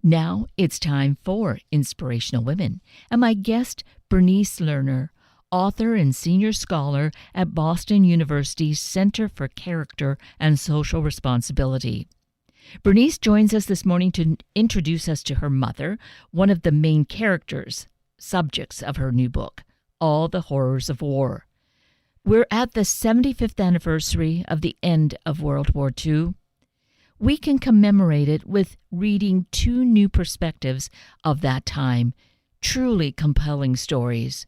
Now it's time for Inspirational Women, and my guest, Bernice Lerner, author and senior scholar at Boston University's Center for Character and Social Responsibility. Bernice joins us this morning to introduce us to her mother, one of the main subjects of her new book, All the Horrors of War. We're at the 75th anniversary of the end of World War II. We can commemorate it with reading two new perspectives of that time, truly compelling stories.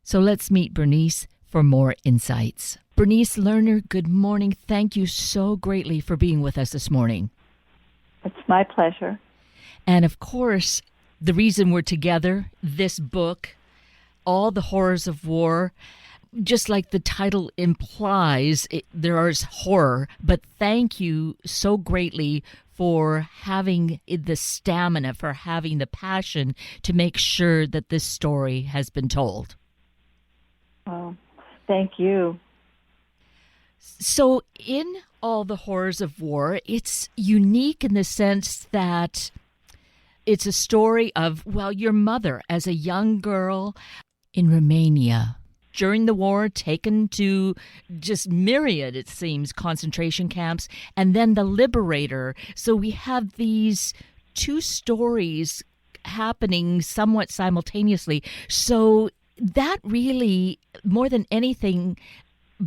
So let's meet Bernice for more insights. Bernice Lerner, good morning. Thank you so greatly for being with us this morning. It's my pleasure. And of course, the reason we're together, this book, All the Horrors of War, just like the title implies, there is horror, but thank you so greatly for having the stamina, for having the passion to make sure that this story has been told. Oh, thank you. So in All the Horrors of War, it's unique in the sense that it's a story of, your mother as a young girl in Romania during the war, taken to just myriad, it seems, concentration camps, and then the Liberator. So we have these two stories happening somewhat simultaneously. So that really, more than anything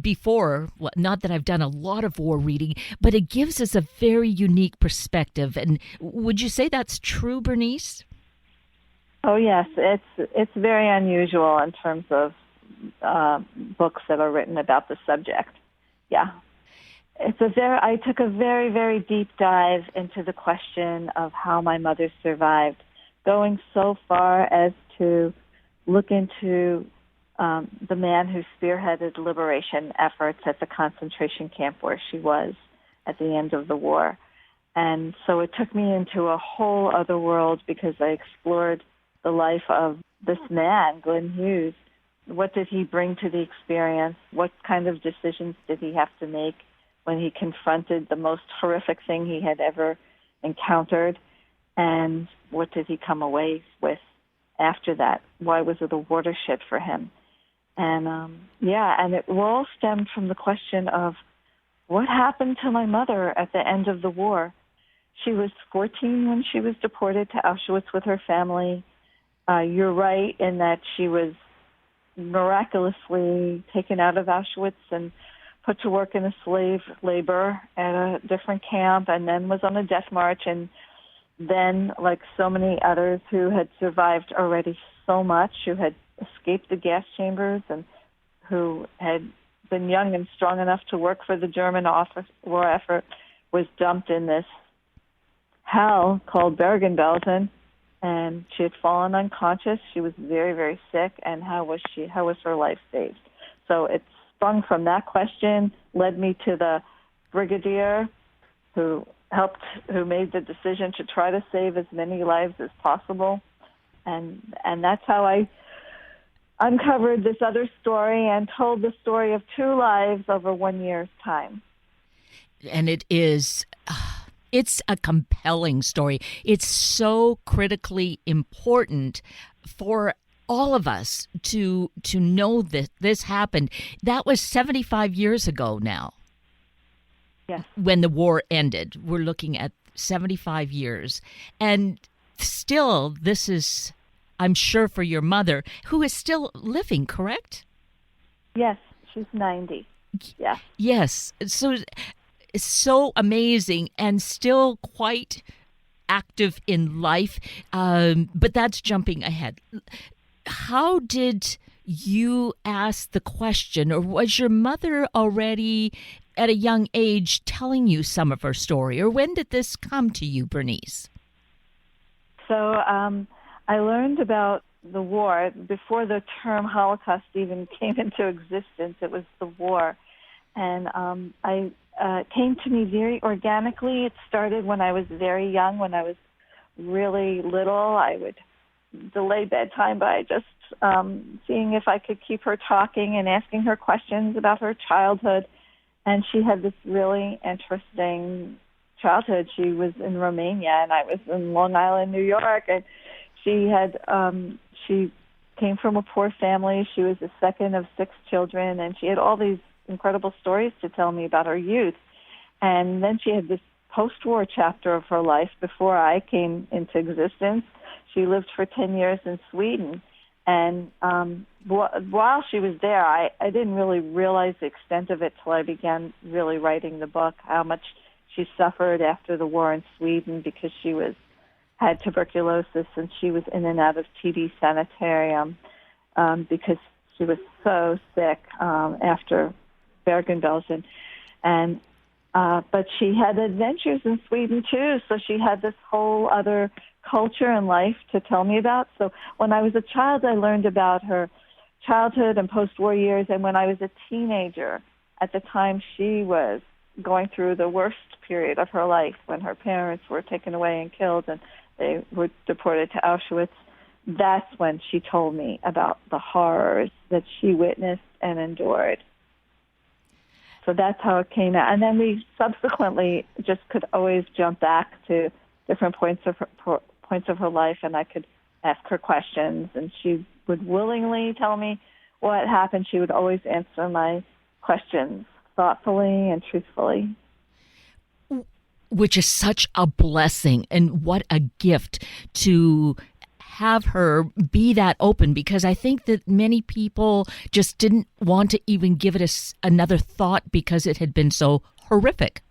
before, not that I've done a lot of war reading, but it gives us a very unique perspective. And would you say that's true, Bernice? Oh, yes. It's very unusual in terms of books that are written about the subject. Yeah. I took a very, very deep dive into the question of how my mother survived, going so far as to look into the man who spearheaded liberation efforts at the concentration camp where she was at the end of the war. And so it took me into a whole other world because I explored the life of this man, Glenn Hughes. What did he bring to the experience? What kind of decisions did he have to make when he confronted the most horrific thing he had ever encountered? And what did he come away with after that? Why was it a watershed for him? And and it all stemmed from the question of what happened to my mother at the end of the war. She was 14 when she was deported to Auschwitz with her family. You're right in that she was miraculously taken out of Auschwitz and put to work in a slave labor at a different camp, and then was on a death march, and then, like so many others who had survived already so much, who had escaped the gas chambers and who had been young and strong enough to work for the German war effort, was dumped in this hell called Bergen-Belsen. And she had fallen unconscious. She was very, very sick. And how was her life saved? So it sprung from that question, led me to the brigadier who made the decision to try to save as many lives as possible. And that's how I uncovered this other story and told the story of two lives over 1 year's time. And it's a compelling story. It's so critically important for all of us to know that this happened. That was 75 years ago now. Yes. When the war ended. We're looking at 75 years. And still, this is, I'm sure, for your mother, who is still living, correct? Yes, she's 90. Yeah. Yes. So amazing and still quite active in life, but that's jumping ahead. How did you ask the question, or was your mother already at a young age telling you some of her story, or when did this come to you, Bernice? So I learned about the war before the term Holocaust even came into existence. It was the war. And it came to me very organically. It started when I was very young. When I was really little, I would delay bedtime by just seeing if I could keep her talking and asking her questions about her childhood. And she had this really interesting childhood, she was in Romania and I was in Long Island, New York, and she came from a poor family. She was the second of 6 children, and she had all these incredible stories to tell me about her youth. And then she had this post-war chapter of her life before I came into existence. She lived for 10 years in Sweden. And while she was there, I didn't really realize the extent of it till I began really writing the book, how much she suffered after the war in Sweden because she had tuberculosis and she was in and out of TB sanitarium because she was so sick after Bergen-Belsen. And but she had adventures in Sweden too, so she had this whole other culture and life to tell me about. So when I was a child, I learned about her childhood and post-war years, and when I was a teenager, at the time she was going through the worst period of her life when her parents were taken away and killed and they were deported to Auschwitz, that's when she told me about the horrors that she witnessed and endured. So that's how it came out. And then we subsequently just could always jump back to different points of her life, and I could ask her questions, and she would willingly tell me what happened. She would always answer my questions thoughtfully and truthfully. Which is such a blessing, and what a gift to have her be that open, because I think that many people just didn't want to even give it another thought because it had been so horrific.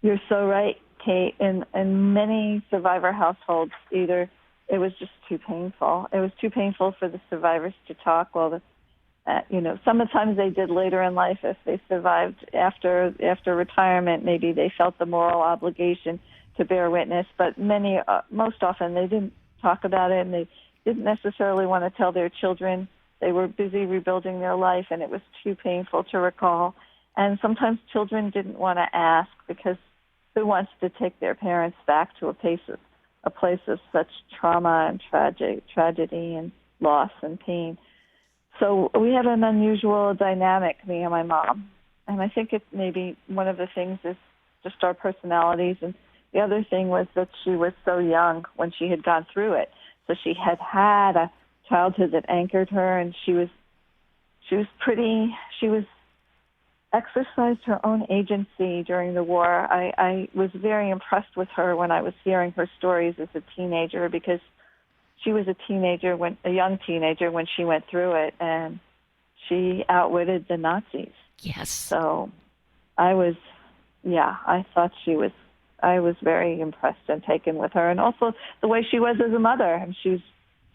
You're so right, Kate. In many survivor households, either it was just too painful. It was too painful for the survivors to talk. Well, sometimes they did later in life if they survived after retirement. Maybe they felt the moral obligation to bear witness, but most often they didn't talk about it, and they didn't necessarily want to tell their children. They were busy rebuilding their life, and it was too painful to recall. And sometimes children didn't want to ask because who wants to take their parents back to a place of such trauma and tragedy and loss and pain. So we had an unusual dynamic, me and my mom. And I think maybe one of the things is just our personalities. And the other thing was that she was so young when she had gone through it. So she had a childhood that anchored her, and she exercised her own agency during the war. I was very impressed with her when I was hearing her stories as a teenager, because she was a young teenager when she went through it, and she outwitted the Nazis. Yes. So I was very impressed and taken with her, and also the way she was as a mother. And she was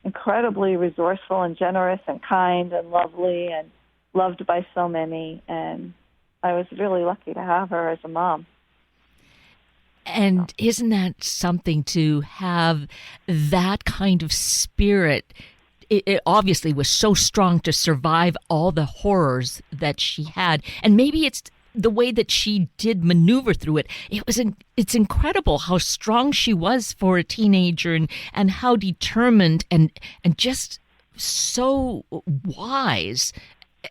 incredibly resourceful and generous and kind and lovely and loved by so many, and I was really lucky to have her as a mom. And isn't that something to have that kind of spirit? It obviously was so strong to survive all the horrors that she had. And maybe it's the way that she did maneuver through it. It's incredible how strong she was for a teenager, and how determined and just so wise,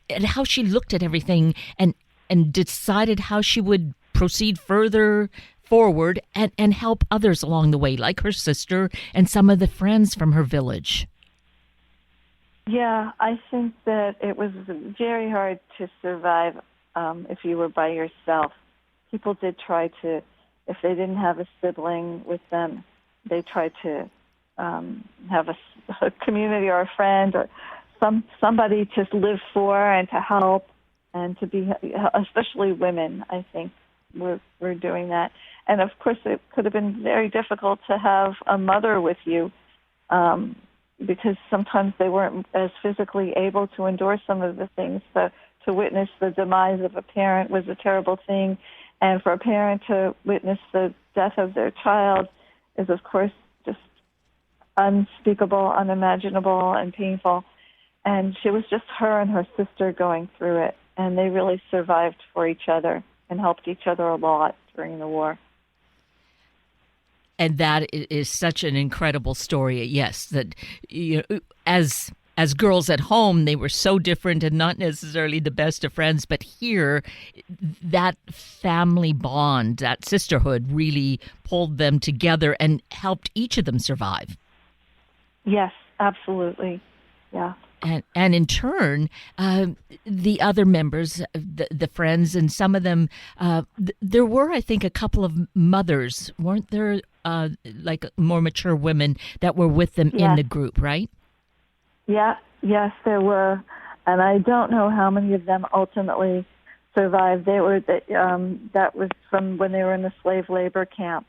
and how she looked at everything and decided how she would proceed further forward and help others along the way, like her sister and some of the friends from her village. Yeah, I think that it was very hard to survive if you were by yourself. People did try to, if they didn't have a sibling with them, they tried to have a community or a friend or somebody to live for and to help and to be, especially women, I think, were doing that. And of course, it could have been very difficult to have a mother with you because sometimes they weren't as physically able to endure some of the things. So to witness the demise of a parent was a terrible thing. And for a parent to witness the death of their child is, of course, just unspeakable, unimaginable, and painful. And she was just her and her sister going through it. And they really survived for each other and helped each other a lot during the war. And that is such an incredible story. Yes, that as as girls at home, they were so different and not necessarily the best of friends. But here, that family bond, that sisterhood really pulled them together and helped each of them survive. Yes, absolutely. Yeah. And in turn, the other members, the friends, and some of them, there were, I think, a couple of mothers, weren't there, like more mature women that were with them in the group, right? Yeah, yes, there were. And I don't know how many of them ultimately survived. They were that was from when they were in the slave labor camp.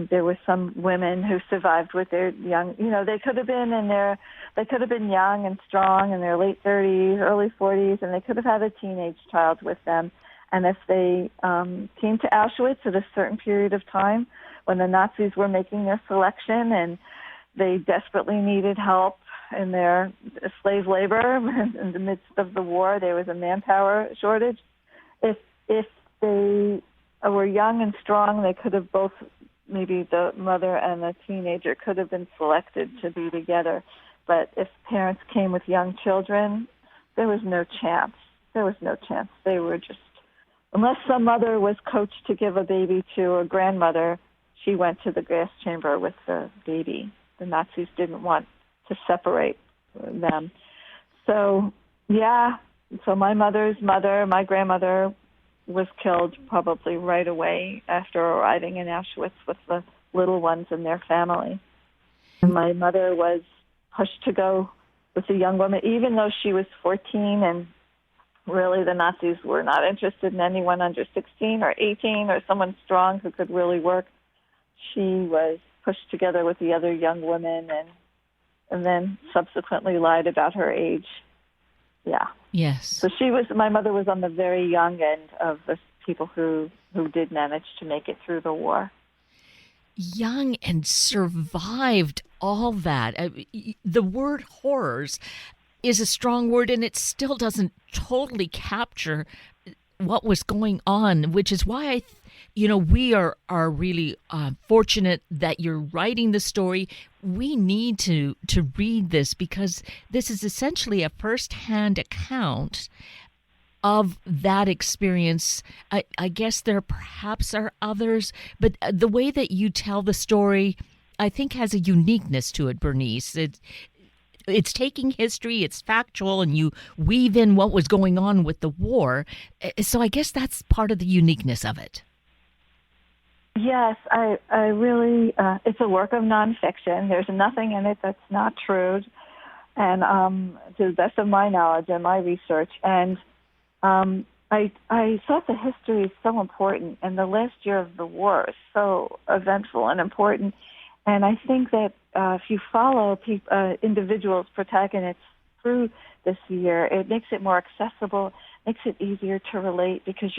There were some women who survived with their young, they could have been young and strong in their late 30s, early 40s, and they could have had a teenage child with them. And if they came to Auschwitz at a certain period of time when the Nazis were making their selection and they desperately needed help in their slave labor in the midst of the war, there was a manpower shortage. If they were young and strong, they could have both, maybe the mother and the teenager could have been selected to be together. But if parents came with young children, there was no chance. There was no chance. They were just, unless some mother was coached to give a baby to a grandmother, she went to the gas chamber with the baby. The Nazis didn't want to separate them. So, so my mother's mother, my grandmother, was killed probably right away after arriving in Auschwitz with the little ones and their family. And my mother was pushed to go with the young woman, even though she was 14, and really the Nazis were not interested in anyone under 16 or 18 or someone strong who could really work. She was pushed together with the other young women and then subsequently lied about her age. Yeah. Yes. So my mother was on the very young end of the people who did manage to make it through the war. Young and survived all that. The word horrors is a strong word, and it still doesn't totally capture what was going on, which is why we are really fortunate that you're writing the story. We need to read this because this is essentially a first-hand account of that experience. I guess there perhaps are others, but the way that you tell the story, I think, has a uniqueness to it, Bernice. It's taking history, it's factual, and you weave in what was going on with the war. So I guess that's part of the uniqueness of it. Yes, I really, it's a work of nonfiction. There's nothing in it that's not true, and to the best of my knowledge and my research. And I thought the history is so important, and the last year of the war is so eventful and important. And I think that if you follow individuals, protagonists through this year, it makes it more accessible, makes it easier to relate because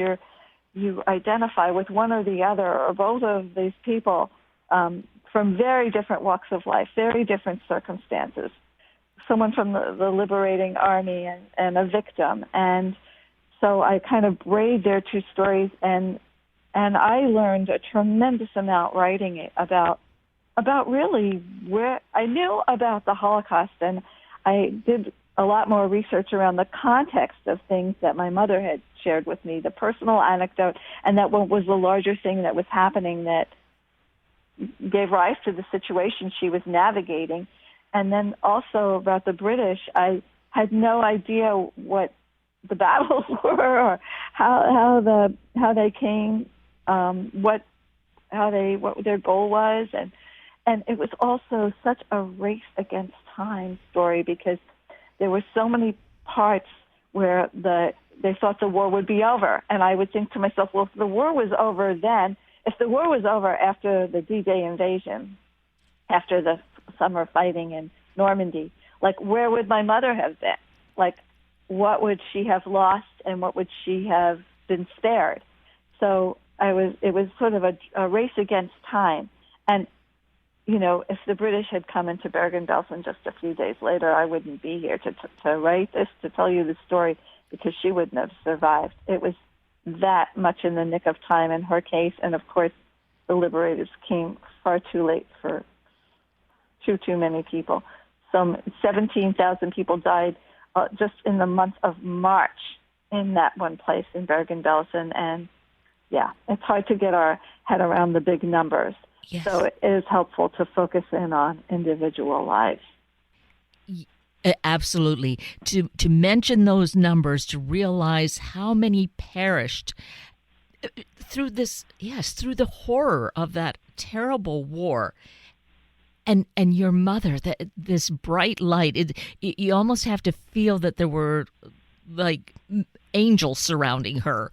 you identify with one or the other or both of these people from very different walks of life, very different circumstances. Someone from the liberating army and a victim. And so I kind of braid their two stories, and I learned a tremendous amount writing it about really where I knew about the Holocaust, and I did a lot more research around the context of things that my mother had shared with me, the personal anecdote, and that what was the larger thing that was happening that gave rise to the situation she was navigating. And then also about the British, I had no idea what the battles were or how they came, what their goal was, and it was also such a race against time story because there were so many parts where they thought the war would be over, and I would think to myself, well, if the war was over after the D-Day invasion, after the summer fighting in Normandy, like where would my mother have been? Like what would she have lost and what would she have been spared? So it was sort of a race against time. And, if the British had come into Bergen-Belsen just a few days later, I wouldn't be here to write this, to tell you the story, because she wouldn't have survived. It was that much in the nick of time in her case. And, of course, the liberators came far too late for too many people. some 17,000 people died just in the month of March in that one place in Bergen-Belsen. And yeah, it's hard to get our head around the big numbers. Yes. So it is helpful to focus in on individual lives. Absolutely. To mention those numbers, to realize how many perished through through the horror of that terrible war. And your mother, this bright light, you almost have to feel that there were like angels surrounding her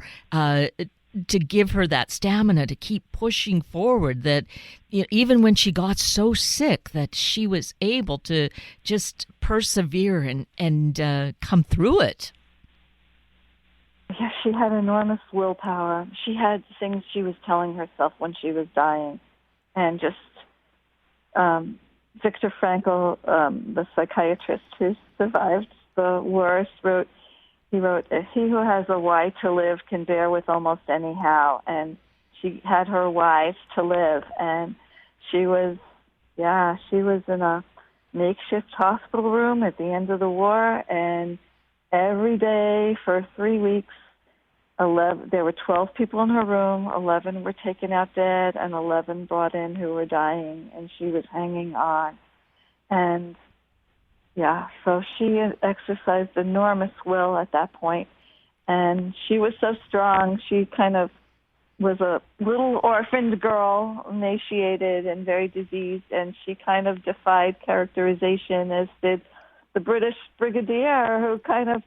to give her that stamina to keep pushing forward, that even when she got so sick that she was able to just persevere and come through it. Yeah, she had enormous willpower. She had things she was telling herself when she was dying. And just Viktor Frankl, the psychiatrist who survived the war, wrote, "If he who has a why to live can bear with almost any how." And she had her why to live. And she was in a makeshift hospital room at the end of the war. And every day for 3 weeks, there were 12 people in her room. 11 were taken out dead, and 11 brought in who were dying. And she was hanging on. And so she exercised enormous will at that point. And she was so strong. She kind of was a little orphaned girl, emaciated and very diseased, and she kind of defied characterization, as did the British brigadier, who kind of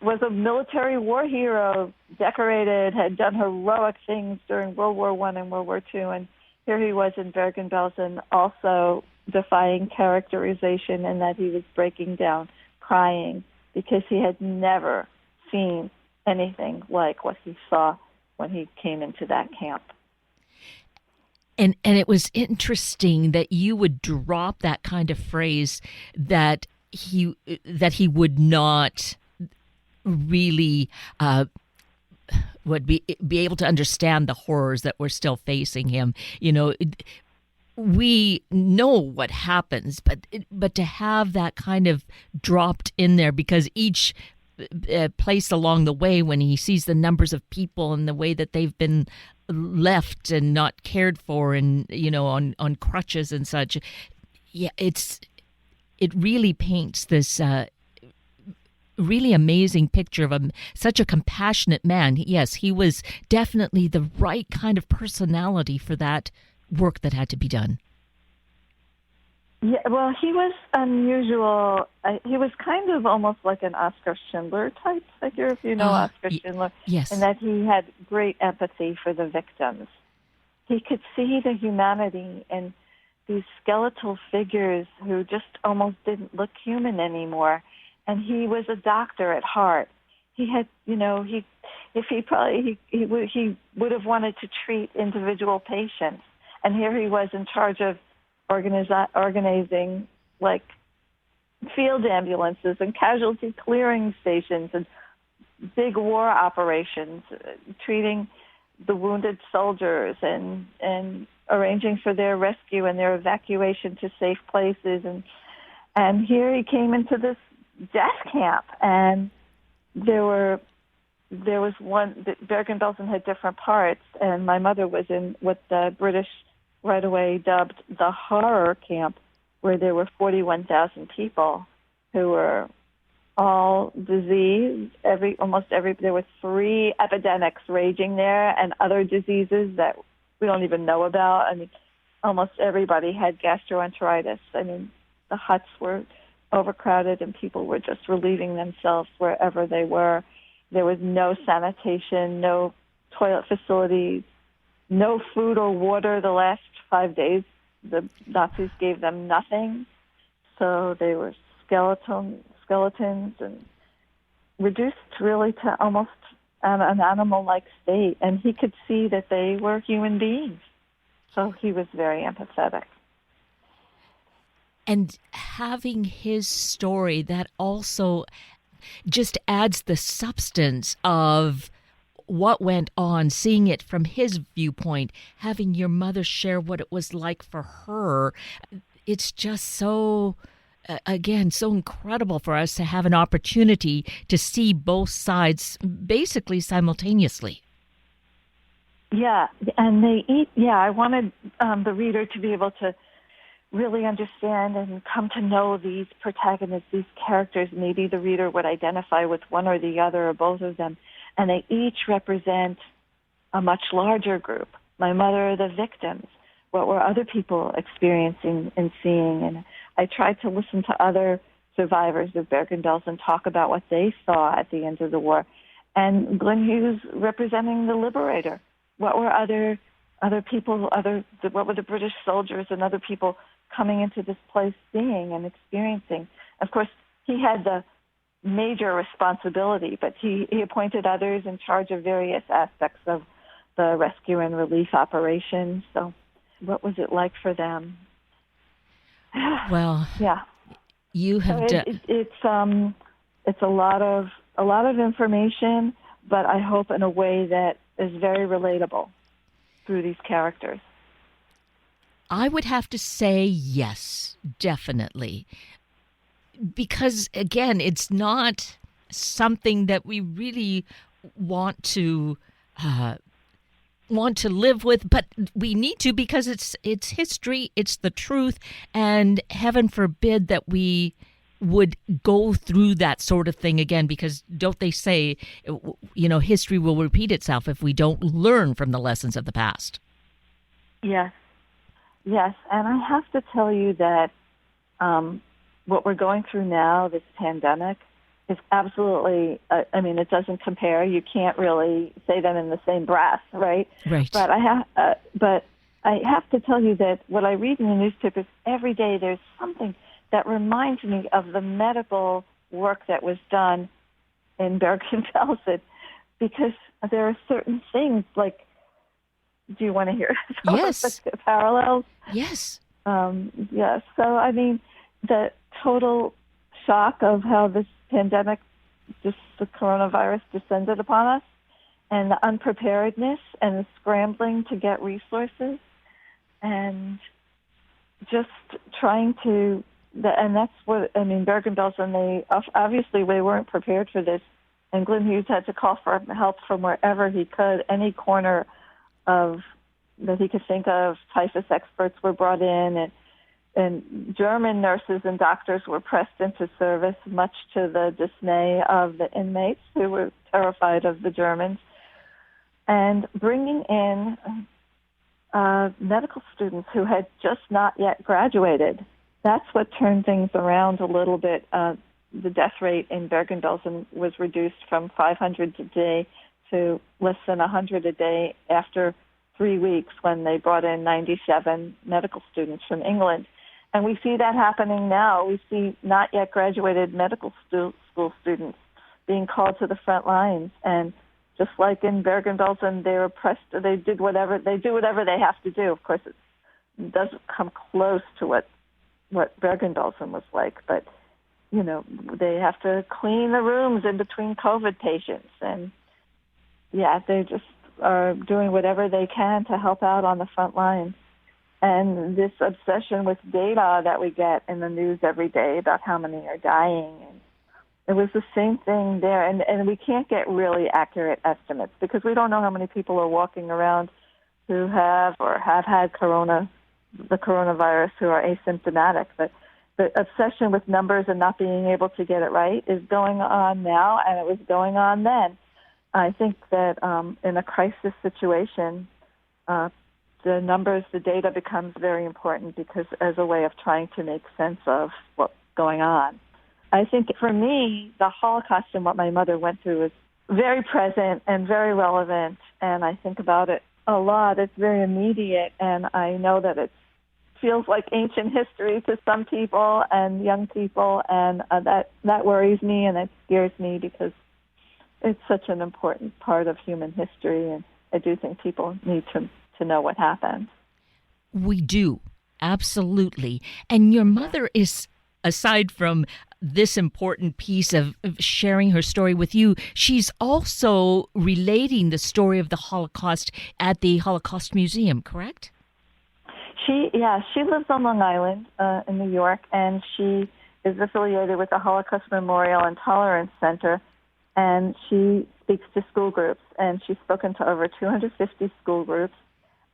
was a military war hero, decorated, had done heroic things during World War I and World War II. And here he was in Bergen-Belsen, also defying characterization, in that he was breaking down, crying, because he had never seen anything like what he saw when he came into that camp. And it was interesting that you would drop that kind of phrase, that he would not really would be able to understand the horrors that were still facing him. We know what happens, but to have that kind of dropped in there, because each place along the way, when he sees the numbers of people and the way that they've been left and not cared for, and on crutches and such, it really paints this really amazing picture of such a compassionate man. Yes, he was definitely the right kind of personality for that work that had to be done. Yeah, well, he was unusual. He was kind of almost like an Oskar Schindler type figure, if you know Oskar Schindler. Yes. In that he had great empathy for the victims. He could see the humanity in these skeletal figures who just almost didn't look human anymore. And he was a doctor at heart. He had, he would have wanted to treat individual patients. And here he was in charge of organizing like field ambulances and casualty clearing stations and big war operations, treating the wounded soldiers and arranging for their rescue and their evacuation to safe places. And here he came into this death camp, and there was one. Bergen-Belsen had different parts, and my mother was in what the British right away dubbed the horror camp, where there were 41,000 people who were all diseased. There were 3 epidemics raging there, and other diseases that we don't even know about. I mean, almost everybody had gastroenteritis. I mean, the huts were overcrowded, and people were just relieving themselves wherever they were. There was no sanitation, no toilet facilities, no food or water. The last 5 days, the Nazis gave them nothing. So they were skeletons and reduced really to almost an animal-like state. And he could see that they were human beings. So he was very empathetic. And having his story, that also just adds the substance of what went on, seeing it from his viewpoint, having your mother share what it was like for her. it's just so, again, so incredible for us to have an opportunity to see both sides basically simultaneously. Yeah, and I wanted the reader to be able to really understand and come to know these protagonists, these characters. Maybe the reader would identify with one or the other or both of them, and they each represent a much larger group. My mother, the victims. What were other people experiencing and seeing? And I tried to listen to other survivors of Bergen-Belsen talk about what they saw at the end of the war. And Glenn Hughes representing the liberator. What were other people, what were the British soldiers and other people coming into this place seeing and experiencing? Of course, he had the major responsibility, but he appointed others in charge of various aspects of the rescue and relief operations. So what was it like for them? Well, yeah, you have it's a lot of information, but I hope in a way that is very relatable through these characters. I would have to say yes, definitely. Because, again, it's not something that we really want to live with, but we need to because it's history, it's the truth, and heaven forbid that we would go through that sort of thing again, because don't they say, history will repeat itself if we don't learn from the lessons of the past? Yes, and I have to tell you that what we're going through now, this pandemic, is absolutely, it doesn't compare. You can't really say them in the same breath, right? Right. But I have to tell you that what I read in the newspapers every day, there's something that reminds me of the medical work that was done in Bergen-Belsen, because there are certain things like, do you want to hear some yes. of the parallels? Yes. Yes. So, the total shock of how this pandemic, the coronavirus descended upon us, and the unpreparedness and the scrambling to get resources, and just trying to, and that's what, Bergen-Belsen, they weren't prepared for this, and Glenn Hughes had to call for help from wherever he could, any corner that he could think of. Typhus experts were brought in, and German nurses and doctors were pressed into service, much to the dismay of the inmates who were terrified of the Germans. And bringing in medical students who had just not yet graduated. That's what turned things around a little bit. The death rate in Bergen-Belsen was reduced from 500 a day to less than 100 a day after 3 weeks, when they brought in 97 medical students from England. And we see that happening now. We see not yet graduated medical school students being called to the front lines. And just like in Bergen-Belsen, they were pressed. They do whatever they have to do. Of course, it doesn't come close to what Bergen-Belsen was like. But, they have to clean the rooms in between COVID patients. And, they just are doing whatever they can to help out on the front lines. And this obsession with data that we get in the news every day about how many are dying, and it was the same thing there. And we can't get really accurate estimates because we don't know how many people are walking around who have or have had the coronavirus, who are asymptomatic. But the obsession with numbers and not being able to get it right is going on now, and it was going on then. I think that in a crisis situation, the numbers, the data becomes very important because as a way of trying to make sense of what's going on. I think for me, the Holocaust and what my mother went through is very present and very relevant, and I think about it a lot. It's very immediate, and I know that it feels like ancient history to some people and young people, and that worries me and that scares me because it's such an important part of human history, and I do think people need to know what happened. We do, absolutely. And your mother is, aside from this important piece of sharing her story with you, she's also relating the story of the Holocaust at the Holocaust Museum, correct? She lives on Long Island in New York, and she is affiliated with the Holocaust Memorial and Tolerance Center, and she speaks to school groups, and she's spoken to over 250 school groups.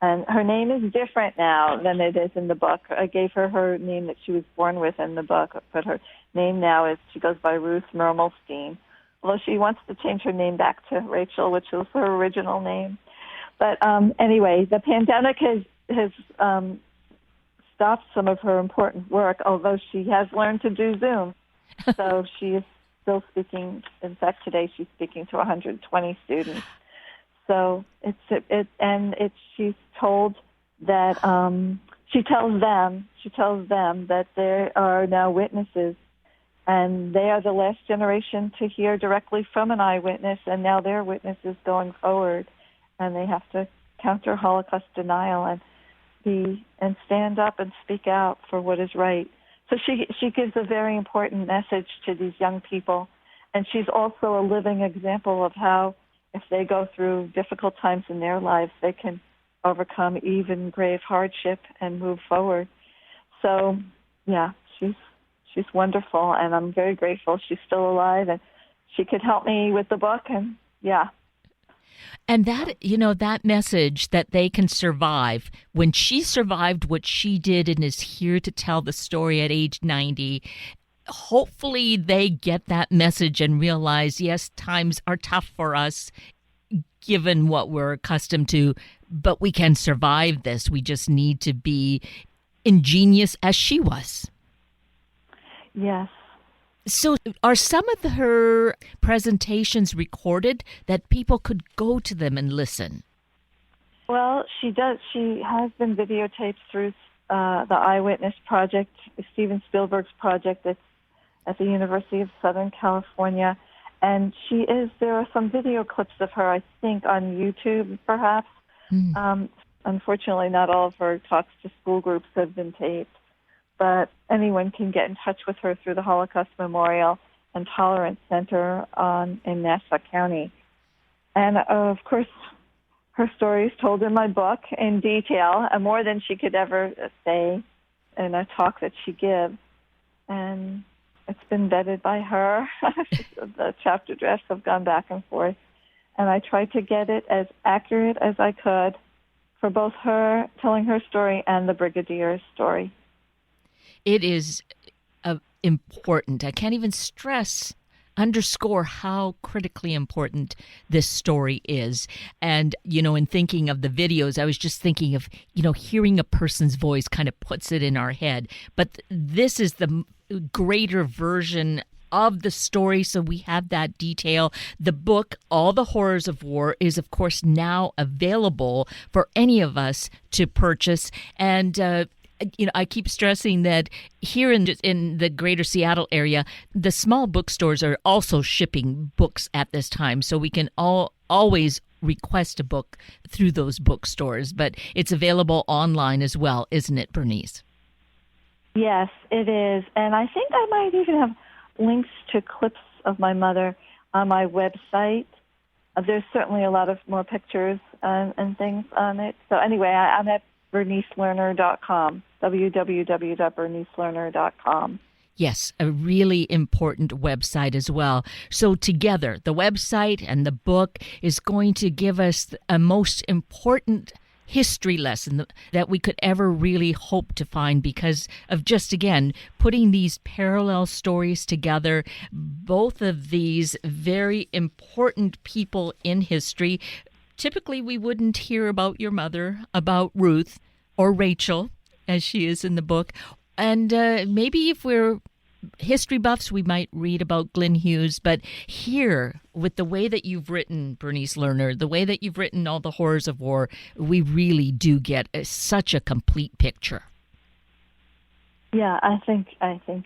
And her name is different now than it is in the book. I gave her name that she was born with in the book, but her name now she goes by Ruth Mermelstein, although she wants to change her name back to Rachel, which was her original name. But anyway, the pandemic has stopped some of her important work, although she has learned to do Zoom. So she is still speaking. In fact, today she's speaking to 120 students. So she's told that she tells them that they are now witnesses, and they are the last generation to hear directly from an eyewitness, and now they're witnesses going forward, and they have to counter Holocaust denial and stand up and speak out for what is right. So she gives a very important message to these young people, and she's also a living example of how, if they go through difficult times in their lives, they can overcome even grave hardship and move forward. So, yeah, she's wonderful, and I'm very grateful she's still alive, and she could help me with the book, and yeah. And that message that they can survive, when she survived what she did and is here to tell the story at age 90, hopefully they get that message and realize, yes, times are tough for us, given what we're accustomed to, but we can survive this. We just need to be ingenious as she was. Yes. So are some of her presentations recorded that people could go to them and listen? Well, she does. She has been videotaped through the Eyewitness Project, Steven Spielberg's project that's at the University of Southern California. And there are some video clips of her, I think, on YouTube, perhaps. Unfortunately, not all of her talks to school groups have been taped. But anyone can get in touch with her through the Holocaust Memorial and Tolerance Center in Nassau County. And, of course, her story is told in my book in detail, more than she could ever say in a talk that she gives. And it's been vetted by her. The chapter drafts have gone back and forth. And I tried to get it as accurate as I could for both her telling her story and the Brigadier's story. It is important. I can't even underscore how critically important this story is. And, in thinking of the videos, I was just thinking of, hearing a person's voice kind of puts it in our head. But this is the greater version of the story, so we have that detail. The book, All the Horrors of War, is, of course, now available for any of us to purchase. And I keep stressing that here in the greater Seattle area, the small bookstores are also shipping books at this time. So we can always request a book through those bookstores. But it's available online as well, isn't it, Bernice? Yes, it is. And I think I might even have links to clips of my mother on my website. There's certainly a lot of more pictures and things on it. So anyway, I'm at BerniceLerner.com, www.BerniceLerner.com. Yes, a really important website as well. So together, the website and the book is going to give us a most important history lesson that we could ever really hope to find, because of just, again, putting these parallel stories together, both of these very important people in history. Typically, we wouldn't hear about your mother, about Ruth or Rachel, as she is in the book. And maybe if we're history buffs, we might read about Glenn Hughes. But here, with the way that you've written, Bernice Lerner, the way that you've written All the Horrors of War, we really do get such a complete picture. Yeah, I think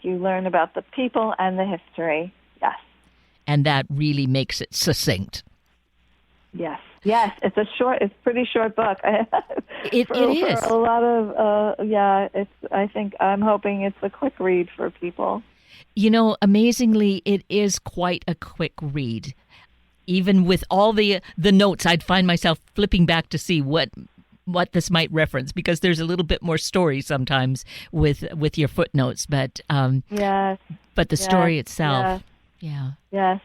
you learn about the people and the history. Yes. And that really makes it succinct. Yes, it's pretty short book. It is. For a lot of, I'm hoping it's a quick read for people. Amazingly, it is quite a quick read. Even with all the notes, I'd find myself flipping back to see what what this might reference, because there's a little bit more story sometimes with your footnotes, but Yes. but the story itself. Yes.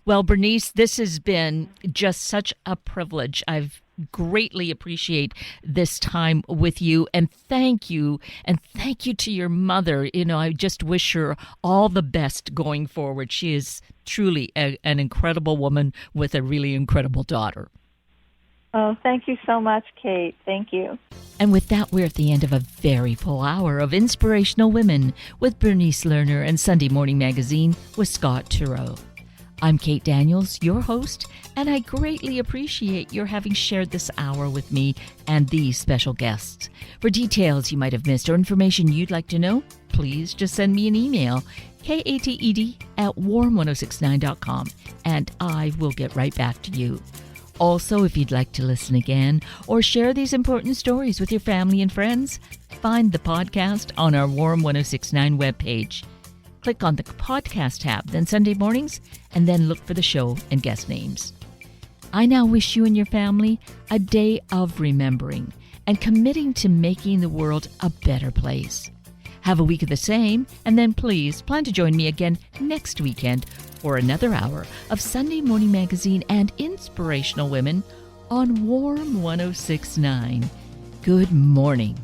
Well, Bernice, this has been just such a privilege. I've greatly appreciate this time with you, and thank you to your mother. I just wish her all the best going forward. She is truly an incredible woman with a really incredible daughter. Oh, thank you so much, Kate. Thank you. And with that, we're at the end of a very full hour of Inspirational Women with Bernice Lerner and Sunday Morning Magazine with Scott Turow. I'm Kate Daniels, your host, and I greatly appreciate your having shared this hour with me and these special guests. For details you might have missed or information you'd like to know, please just send me an email, kated@warm1069.com, and I will get right back to you. Also, if you'd like to listen again or share these important stories with your family and friends, find the podcast on our Warm 1069 webpage. Click on the podcast tab, then Sunday Mornings, and then look for the show and guest names. I now wish you and your family a day of remembering and committing to making the world a better place. Have a week of the same, and then please plan to join me again next weekend for another hour of Sunday Morning Magazine and Inspirational Women on Warm 1069. Good morning.